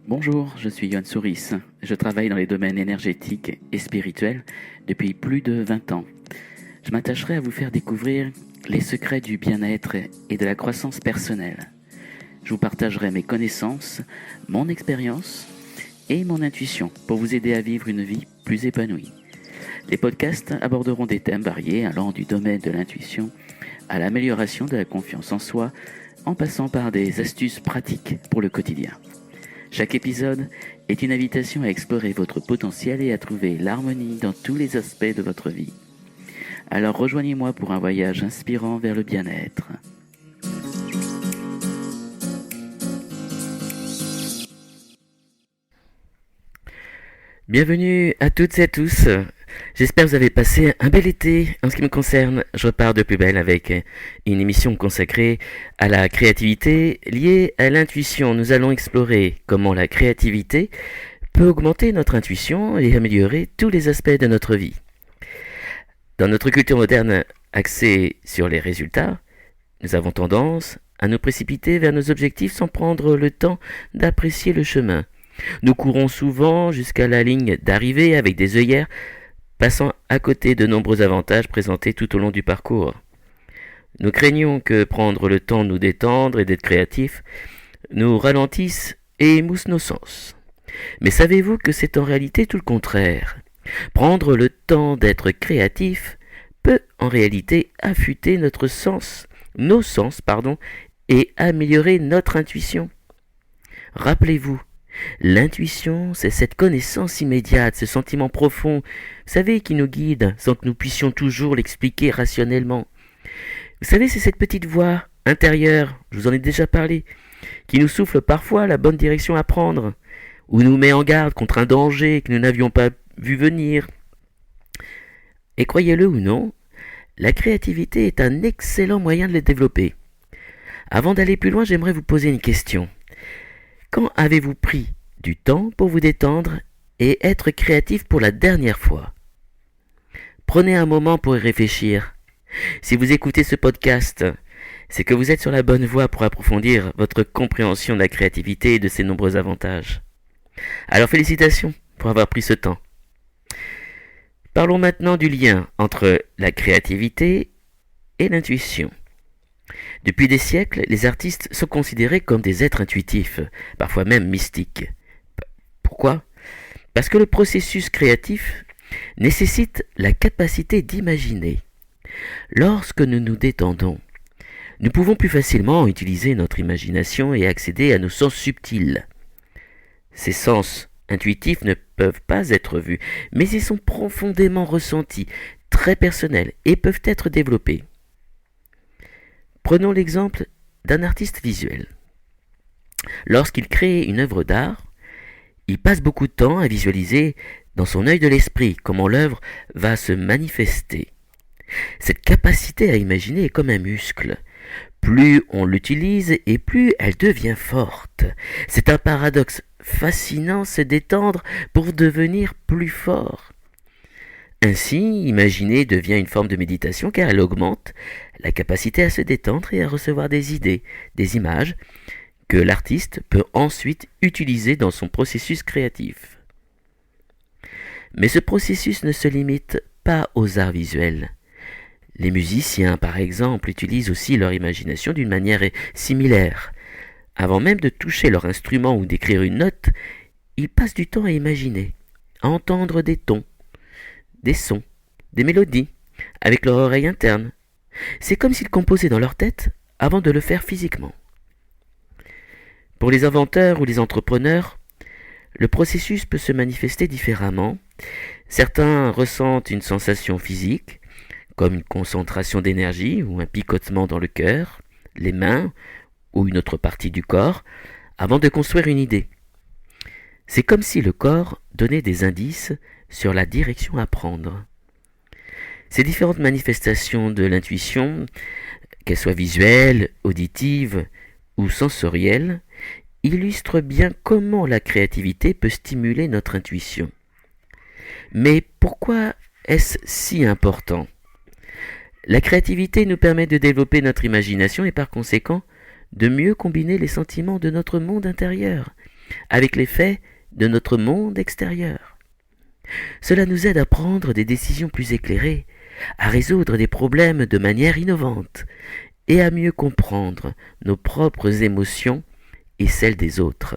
Bonjour, je suis Yoann Souris. Je travaille dans les domaines énergétiques et spirituels depuis plus de 20 ans. Je m'attacherai à vous faire découvrir les secrets du bien-être et de la croissance personnelle. Je vous partagerai mes connaissances, mon expérience et mon intuition pour vous aider à vivre une vie plus épanouie. Les podcasts aborderont des thèmes variés allant du domaine de l'intuition à l'amélioration de la confiance en soi, en passant par des astuces pratiques pour le quotidien. Chaque épisode est une invitation à explorer votre potentiel et à trouver l'harmonie dans tous les aspects de votre vie. Alors rejoignez-moi pour un voyage inspirant vers le bien-être. Bienvenue à toutes et à tous. J'espère que vous avez passé un bel été. En ce qui me concerne, je repars de plus belle avec une émission consacrée à la créativité liée à l'intuition. Nous allons explorer comment la créativité peut augmenter notre intuition et améliorer tous les aspects de notre vie. Dans notre culture moderne axée sur les résultats, nous avons tendance à nous précipiter vers nos objectifs sans prendre le temps d'apprécier le chemin. Nous courons souvent jusqu'à la ligne d'arrivée avec des œillères, passant à côté de nombreux avantages présentés tout au long du parcours. Nous craignons que prendre le temps de nous détendre et d'être créatifs nous ralentisse et émousse nos sens. Mais savez-vous que c'est en réalité tout le contraire ? Prendre le temps d'être créatif peut en réalité affûter nos sens, et améliorer notre intuition. Rappelez-vous, l'intuition, c'est cette connaissance immédiate, ce sentiment profond, vous savez, qui nous guide sans que nous puissions toujours l'expliquer rationnellement. Vous savez, c'est cette petite voix intérieure, je vous en ai déjà parlé, qui nous souffle parfois la bonne direction à prendre, ou nous met en garde contre un danger que nous n'avions pas vu venir. Et croyez-le ou non, la créativité est un excellent moyen de les développer. Avant d'aller plus loin, j'aimerais vous poser une question. Quand avez-vous pris du temps pour vous détendre et être créatif pour la dernière fois ? Prenez un moment pour y réfléchir. Si vous écoutez ce podcast, c'est que vous êtes sur la bonne voie pour approfondir votre compréhension de la créativité et de ses nombreux avantages. Alors félicitations pour avoir pris ce temps. Parlons maintenant du lien entre la créativité et l'intuition. Depuis des siècles, les artistes sont considérés comme des êtres intuitifs, parfois même mystiques. Pourquoi ? Parce que le processus créatif nécessite la capacité d'imaginer. Lorsque nous nous détendons, nous pouvons plus facilement utiliser notre imagination et accéder à nos sens subtils. Ces sens intuitifs ne peuvent pas être vus, mais ils sont profondément ressentis, très personnels et peuvent être développés. Prenons l'exemple d'un artiste visuel. Lorsqu'il crée une œuvre d'art, il passe beaucoup de temps à visualiser dans son œil de l'esprit comment l'œuvre va se manifester. Cette capacité à imaginer est comme un muscle. Plus on l'utilise et plus elle devient forte. C'est un paradoxe fascinant, se détendre pour devenir plus fort. Ainsi, imaginer devient une forme de méditation car elle augmente la capacité à se détendre et à recevoir des idées, des images que l'artiste peut ensuite utiliser dans son processus créatif. Mais ce processus ne se limite pas aux arts visuels. Les musiciens, par exemple, utilisent aussi leur imagination d'une manière similaire. Avant même de toucher leur instrument ou d'écrire une note, ils passent du temps à imaginer, à entendre des tons, des sons, des mélodies, avec leur oreille interne. C'est comme s'ils composaient dans leur tête avant de le faire physiquement. Pour les inventeurs ou les entrepreneurs, le processus peut se manifester différemment. Certains ressentent une sensation physique, comme une concentration d'énergie ou un picotement dans le cœur, les mains ou une autre partie du corps, avant de construire une idée. C'est comme si le corps donnait des indices sur la direction à prendre. Ces différentes manifestations de l'intuition, qu'elles soient visuelles, auditives ou sensorielles, illustrent bien comment la créativité peut stimuler notre intuition. Mais pourquoi est-ce si important ? La créativité nous permet de développer notre imagination et par conséquent de mieux combiner les sentiments de notre monde intérieur. avec les faits de notre monde extérieur. Cela nous aide à prendre des décisions plus éclairées, à résoudre des problèmes de manière innovante et à mieux comprendre nos propres émotions et celles des autres.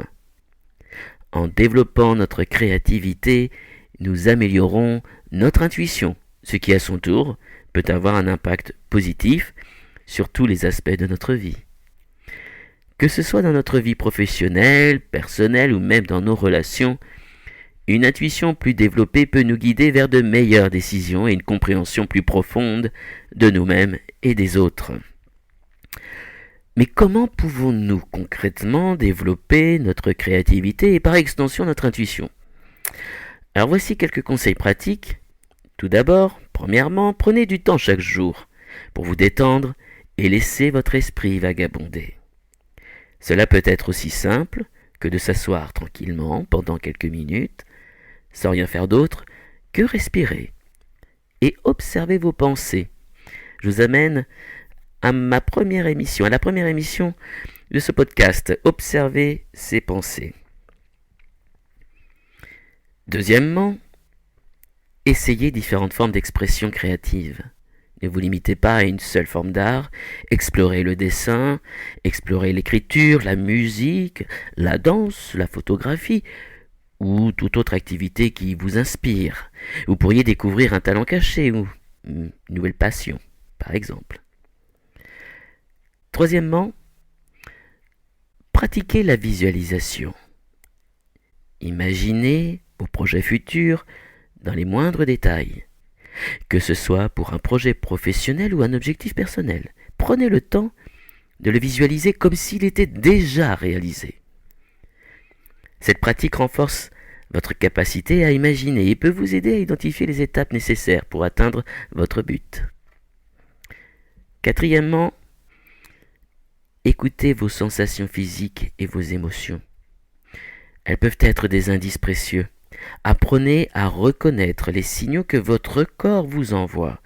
En développant notre créativité, nous améliorons notre intuition, ce qui à son tour peut avoir un impact positif sur tous les aspects de notre vie. Que ce soit dans notre vie professionnelle, personnelle ou même dans nos relations, une intuition plus développée peut nous guider vers de meilleures décisions et une compréhension plus profonde de nous-mêmes et des autres. Mais comment pouvons-nous concrètement développer notre créativité et par extension notre intuition ? Alors voici quelques conseils pratiques. Tout d'abord, premièrement, prenez du temps chaque jour pour vous détendre et laisser votre esprit vagabonder. Cela peut être aussi simple que de s'asseoir tranquillement pendant quelques minutes, sans rien faire d'autre que respirer et observer vos pensées. Je vous amène à la première émission de ce podcast, Observer ses pensées. Deuxièmement, essayez différentes formes d'expression créative. Ne vous limitez pas à une seule forme d'art, explorez le dessin, explorez l'écriture, la musique, la danse, la photographie ou toute autre activité qui vous inspire. Vous pourriez découvrir un talent caché ou une nouvelle passion, par exemple. Troisièmement, pratiquez la visualisation. Imaginez vos projets futurs dans les moindres détails, que ce soit pour un projet professionnel ou un objectif personnel. Prenez le temps de le visualiser comme s'il était déjà réalisé. Cette pratique renforce votre capacité à imaginer et peut vous aider à identifier les étapes nécessaires pour atteindre votre but. Quatrièmement, écoutez vos sensations physiques et vos émotions. Elles peuvent être des indices précieux. Apprenez à reconnaître les signaux que votre corps vous envoie.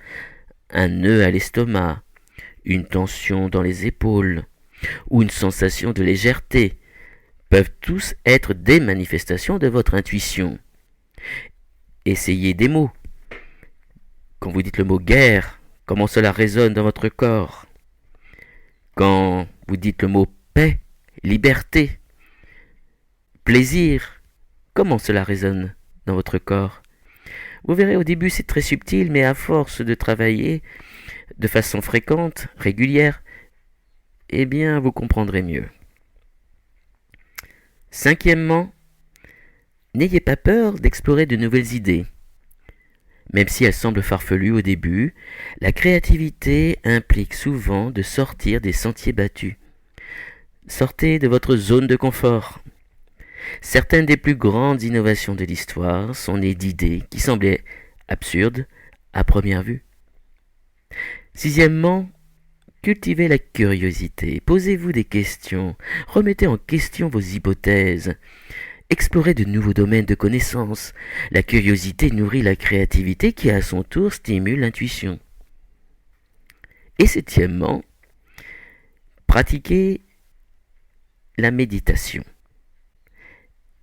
Un nœud à l'estomac, une tension dans les épaules ou une sensation de légèreté peuvent tous être des manifestations de votre intuition. Essayez des mots. Quand vous dites le mot guerre, comment cela résonne dans votre corps ? Quand vous dites le mot paix, liberté, plaisir, comment cela résonne dans votre corps ? Vous verrez, au début c'est très subtil, mais à force de travailler de façon fréquente, régulière, eh bien vous comprendrez mieux. Cinquièmement, n'ayez pas peur d'explorer de nouvelles idées. Même si elles semblent farfelues au début, la créativité implique souvent de sortir des sentiers battus. Sortez de votre zone de confort. Certaines des plus grandes innovations de l'histoire sont nées d'idées qui semblaient absurdes à première vue. Sixièmement, cultivez la curiosité, posez-vous des questions, remettez en question vos hypothèses, explorez de nouveaux domaines de connaissances. La curiosité nourrit la créativité qui à son tour stimule l'intuition. Et septièmement, pratiquez la méditation.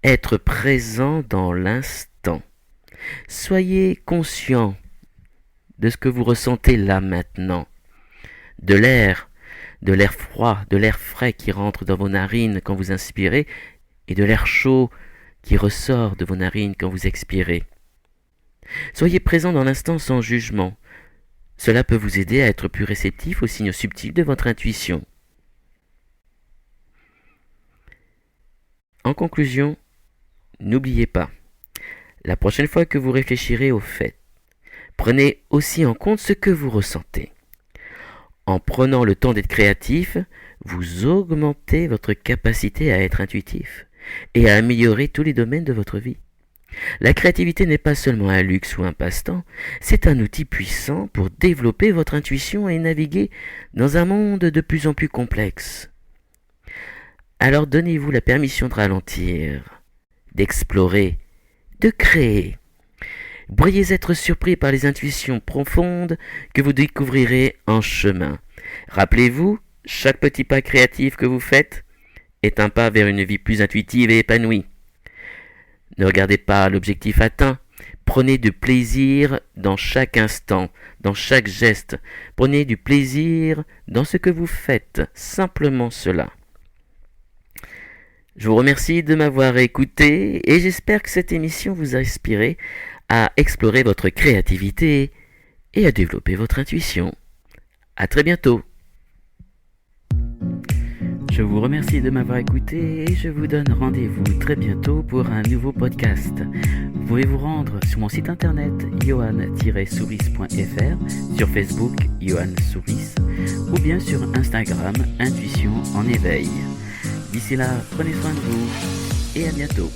Être présent dans l'instant. Soyez conscient de ce que vous ressentez là maintenant. De l'air froid, de l'air frais qui rentre dans vos narines quand vous inspirez et de l'air chaud qui ressort de vos narines quand vous expirez. Soyez présent dans l'instant sans jugement. Cela peut vous aider à être plus réceptif aux signes subtils de votre intuition. En conclusion, n'oubliez pas, la prochaine fois que vous réfléchirez aux faits, prenez aussi en compte ce que vous ressentez. En prenant le temps d'être créatif, vous augmentez votre capacité à être intuitif et à améliorer tous les domaines de votre vie. La créativité n'est pas seulement un luxe ou un passe-temps, c'est un outil puissant pour développer votre intuition et naviguer dans un monde de plus en plus complexe. Alors donnez-vous la permission de ralentir, d'explorer, de créer. Pourriez être surpris par les intuitions profondes que vous découvrirez en chemin. Rappelez-vous, chaque petit pas créatif que vous faites est un pas vers une vie plus intuitive et épanouie. Ne regardez pas l'objectif atteint. Prenez du plaisir dans chaque instant, dans chaque geste. Prenez du plaisir dans ce que vous faites, simplement cela. Je vous remercie de m'avoir écouté et j'espère que cette émission vous a inspiré à explorer votre créativité et à développer votre intuition. À très bientôt. Je vous remercie de m'avoir écouté et je vous donne rendez-vous très bientôt pour un nouveau podcast. Vous pouvez vous rendre sur mon site internet johan-souris.fr, sur Facebook Johan Souris ou bien sur Instagram Intuition en éveil. D'ici là, prenez soin de vous et à bientôt.